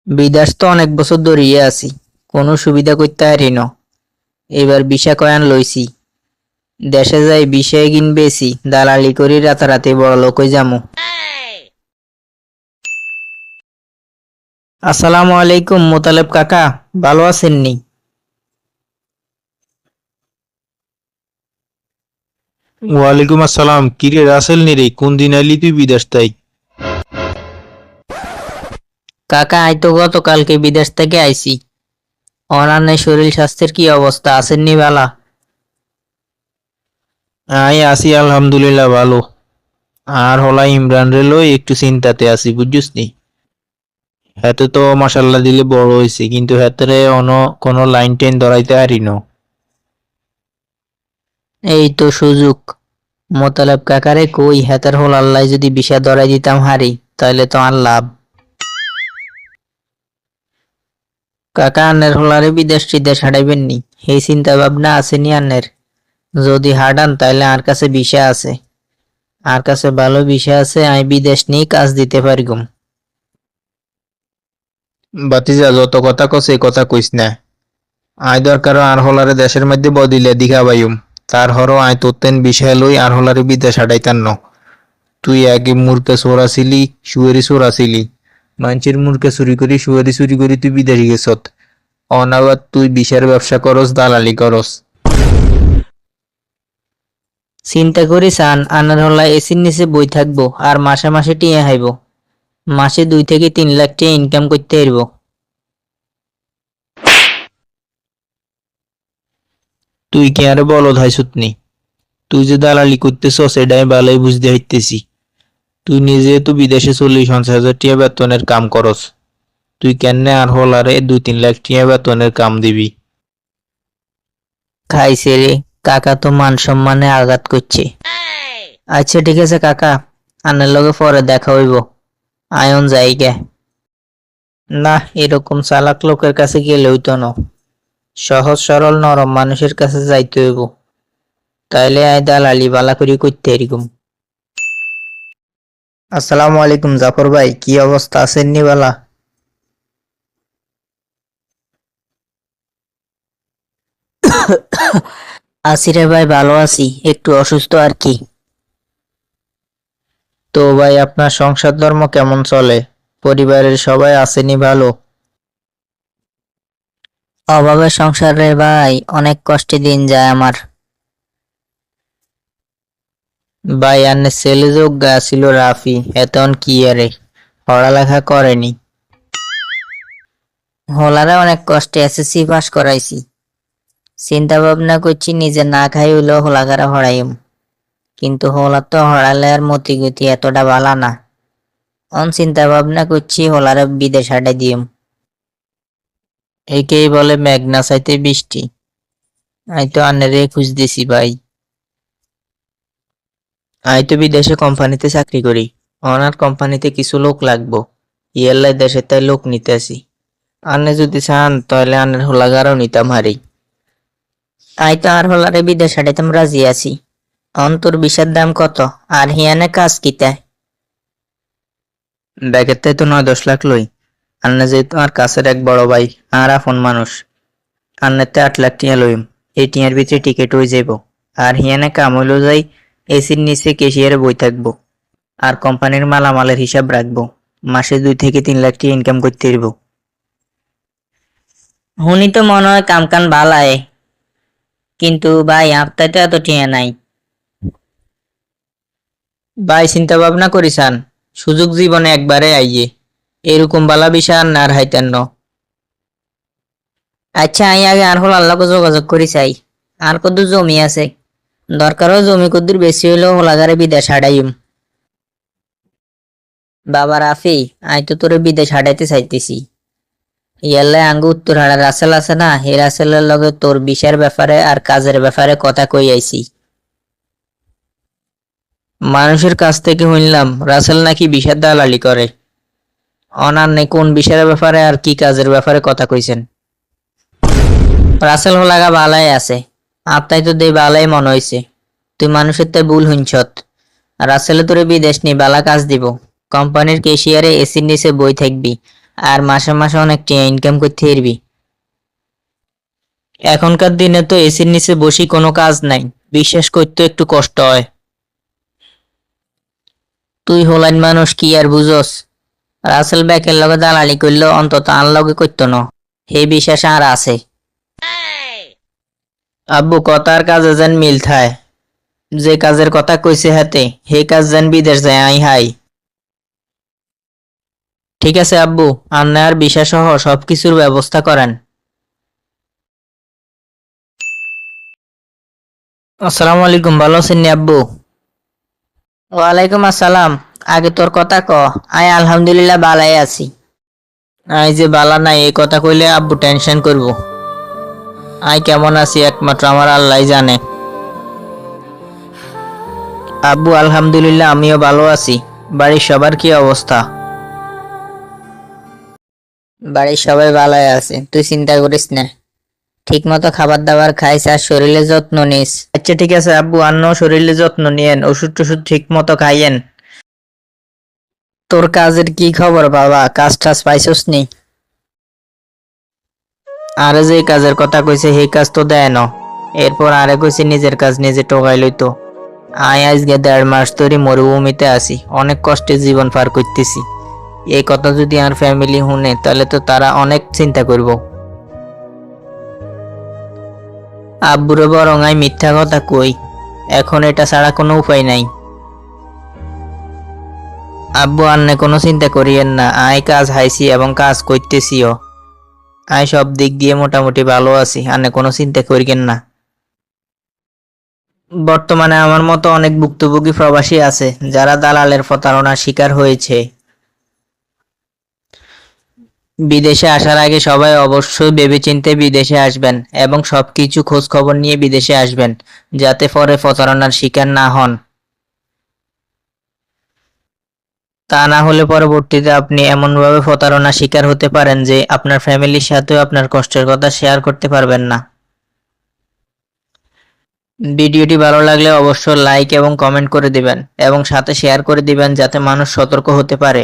বিদেশ তো অনেক বছর ধরিয়ে আছি, কোনো সুবিধা করতে পারি না। এবার ভিসা কয়ান লইছি, দেশে যাই বিষয় কিন বেশি দালালি করি রাতারাতি বড় লোক হই যামু। আসসালামু আলাইকুম মোতালেব কাকা, ভালো আছেননি? ওয়ালাইকুম আসসালাম। কিরে রাসেল নি রে, কোন দিন আইলি তুই বিদেশ তাই? কাকা আই তো গতকালকে বিদেশ থেকে আইছি। অনান্য শরীর স্বাস্থ্যের কি অবস্থা, আছেননি বালা? আই আসি আলহামদুলিল্লাহ ভালো। আর হলা ইমরান রে লই একটু চিন্তাতে আছি বুঝছিস নি। হাতে তো মাশাল্লাহ দিলে বড় হয়েছে, কিন্তু হাতেরে কোনো লাইন টেন ধরাইতে পারি না। এই তো সুযোগ। মোতালেব কাকারে কই হেতার হোল আল্লাহ যদি বিষা ধরাই দিতাম হারি, তাহলে তো আর লাভ। কাকা আন্নের হোলারে বিদেশ টিদেশ হাঁটাইবেন নি, এই চিন্তা ভাবনা আসেনি আন্নের? যদি হাঁটান তাইলে আর কাছে বিষয় আছে, আর কাছে ভালো বিষয় আছে, আমি বিদেশ নিয়ে কাজ দিতে পারিগুম। বাতিজা যত কথা কস এই কথা কইস না। আয় দরকার আর হলারে দেশের মধ্যে বদিলে দিঘা বাইম। তার হরো আয় তোতেন বিষয় লই আর হলারে বিদেশ হাঁটাইতান ন। তুই আগে মূর্খে চোর আছিলি, শুয়েরি চোর আছিলি। মানুষের মূর্খে চুরি করি শুয়েরি চুরি করি তুই বিদেশে গেছত। অনাবাদ তুই বিষের ব্যবসা করস, দালালি করস। চিন্তা করি চান আন্নার হলা এসির নিচে বই থাকবো আর মাসে মাসে টিয়া হাইব, মাসে 2 থেকে 3 লাখ টিয়া ইনকাম করতে পারব। তুই কি আরে বলদ হাইছত নি? তুই যে দালালি করতেছস এটাই ভালোই বুঝতে হইতেছি। তুই নিজে তো বিদেশে 40-50 হাজার টিয়া বেতনের কাম করস। তুই কেনে আর হলারে 2-3 লাখ টিয়া বেতনের কাম দিবি? খাইছে রে, কাকা তো মান সম্মানে আঘাত করছে। আচ্ছা ঠিক আছে কাকা, আন্নার লগে পরে দেখা হইব, আয়ন জায়গা। না, এরকম চালাক লোকের কাছে গেলে হইতো না, সহজ সরল নরম মানুষের কাছে যাইতে হইব, তাইলে আয় দালালি বালা করি করতে এরকম। আসসালামু আলাইকুম জাফর ভাই, কি অবস্থা, আছেননি বালা? আছি রে ভাই, ভালো আছি, একটু অসুস্থ আর কি। তো ভাই আপনার সংসার ধর্ম কেমন চলে? পরিবারের সবাই আসেনি ভালো? অভাবে সংসার রে ভাই, অনেক কষ্টে দিন যায় আমার। ভাই আন্নের ছেলে যোগ্য ছিল রাফি, এতন কি আরে পড়ালেখা করেনি। হোলারে অনেক কষ্টে এসএসসি পাস করাইছি, চিন্তা ভাবনা করছি নিজে না খাই হইলো হোলাকারা হড়াইম, কিন্তু হোলা তো হড়ালে আর মতি গতি এতটা ভালা না। অন চিন্তা ভাবনা করছি হোলারে বিদেশ হাটাই দিম। একেই বলে মেঘনা চাইতে বৃষ্টি। আই তো আন্নারে খুঁজতেছি ভাই। আই তো বিদেশে কোম্পানিতে চাকরি করি, ওনার কোম্পানিতে কিছু লোক লাগবো, ইয়াল্লাই দেশে তাই লোক নিতে আসি। আন্নে যদি চান তাহলে আন্নের হোলাগারও নিতাম হারি। আই তো আর হোলারে বিদেশ হাটাইতাম রাজি আছি। অন্তর বিষের দাম কত, আর হিয়ানে কাজ কিতা? ব্যাগের তাই তো 9-10 লাখ লই। আন্নে যেহেতু আর কাছের এক বড় ভাই আর আপন মানুষ, আন্নেতে 8 লাখ টিয়া লইম। এই টিয়ার ভিতরে টিকিট হয়ে যাইব, আর হিয়ানে কাম হইলো যাই এসির নিচে কেশিয়ারে বই থাকবো, আর কোম্পানির মালামালের হিসাব রাখবো। মাসে 2 থেকে 3 লাখ টিয়া ইনকাম করতে পারব। হুনি তো মনে হয় কাম কান ভালায়, কিন্তু ভাই আপনার তো এত টিয়া নাই। ভাই চিন্তা ভাবনা করিসান, সুযোগ জীবনে একবারে আইয়ে, এরকম বালা বিষয় আর না হাইতেন ন। আচ্ছা আমি আগে আর হল আল্লাহকে যোগাযোগ করি চাই, আর কত জমি আছে, দরকারও জমি কদ্দুর বেশি হইলেও হোলাগারে বিদেশ হাডাইম। বাবা রাফি, আই তো তোরে বিদেশ হাডাইতে চাইতেছি। ইয়াল্লাই আঙ্গু উত্তর হাড়া রাসেল আছে না, এই রাসেলের লগে তোর বিষয়ের ব্যাপারে আর কাজের ব্যাপারে কথা কই আইছি। মানুষের কাছ থেকে শুনলাম রাসেল নাকি বিষের দালালি করে। অনার নেই কোন বিষয়ের ব্যাপারে আর কি কাজের ব্যাপারে কথা কইছেন? রাসেল হোলাগা বালাই আছে, আপনাই তো দেই বালাই মনে হইছে। তুই মানুষের তাই ভুল হুঁছত। রাসেলে তোরে বিদেশ নি বালা কাজ দিব, কোম্পানির কেশিয়ারে এসির নিচে বই থাকবি, আর মাসে মাসে অনেক ইনকাম করতে পারবি। এখনকার দিনে তো এসির নিচে বসি কোনো কাজ নাই, বিশ্বাস করতে একটু কষ্ট হয়। তুই হলাইন মানুষ কি আর বুঝস, রাসেল ব্যাকের লগে দালালি করলেও অন্তত আর লগে করতো না, হে বিশ্বাস আর আছে। আব্বু কথার কাজে যেন মিল থায়, যে কাজের কথা কইছে হাতে হে কাজ যেন বিদেশ যায় আই হাই। ঠিক আছে আব্বু, আন্না আর বিষা সহ সবকিছুর ব্যবস্থা করেন। আসসালামু আলাইকুম, ভালো আছেন নি আব্বু? ওয়ালাইকুম আসসালাম। আগে তোর কথা ক। আয় আলহামদুলিল্লাহ বালাই আছি। আই যে বালা নাই এই কথা কইলে আব্বু টেনশন করব। আই কেমন আছি একমাত্র আমার আল্লাহই জানে। আব্বু আলহামদুলিল্লাহ আমিও ভালো আছি। বাড়ির সবার কি অবস্থা? বাড়ির সবাই ভালোই আছে, তুই চিন্তা করিস না। ঠিক মতো খাবার দাবার খাইস আর শরীরের যত্ন নিস। আচ্ছা ঠিক আছে আব্বু, আন্নাও শরীরের যত্ন নিয়েন, ওষুধ টষুধ ঠিক মতো খাইয়েন। তোর কাজের কি খবর বাবা, কাজ টাজ পাইছস নি? আরে যে কাজের কথা কইছে সেই কাজ তো দেয় না। এরপর আরে কইছে নিজের কাজ নিজে টোকাই লইতো। আয় আজকে 1.5 মাস ধরে মরুভূমিতে আছি, অনেক কষ্টে জীবন পার করতেছি। এই কথা যদি আর ফ্যামিলি শুনে তাহলে তো তারা অনেক চিন্তা করব। আব্বুরে বরং আই মিথ্যা কথা কই, এখন এটা ছাড়া কোনো উপায় নাই। আব্বু আন্নে কোনো চিন্তা করিয়েন না, আয় কাজ হাইছি এবং কাজ করতেছিও। আয় সব দিক দিয়ে মোটামুটি ভালো আছি, আন্নে কোনো চিন্তা করিয়েন না। বর্তমানে আমার মতো অনেক ভুক্তভোগী প্রবাসী আছে যারা দালালের প্রতারণার শিকার হয়েছে। বিদেশে আসার আগে সবাই অবশ্যই ভেবেচিন্তে বিদেশে আসবেন এবং সবকিছু খোঁজ খবর নিয়ে বিদেশে আসবেন, যাতে পরে প্রতারণার শিকার না হন। তা না হলে পরবর্তীতে আপনি এমনভাবে প্রতারণার শিকার হতে পারেন যে আপনার ফ্যামিলির সাথেও আপনার কষ্টের কথা শেয়ার করতে পারবেন না। ভিডিওটি ভালো লাগলে অবশ্যই লাইক এবং কমেন্ট করে দিবেন এবং সাথে শেয়ার করে দিবেন যাতে মানুষ সতর্ক হতে পারে।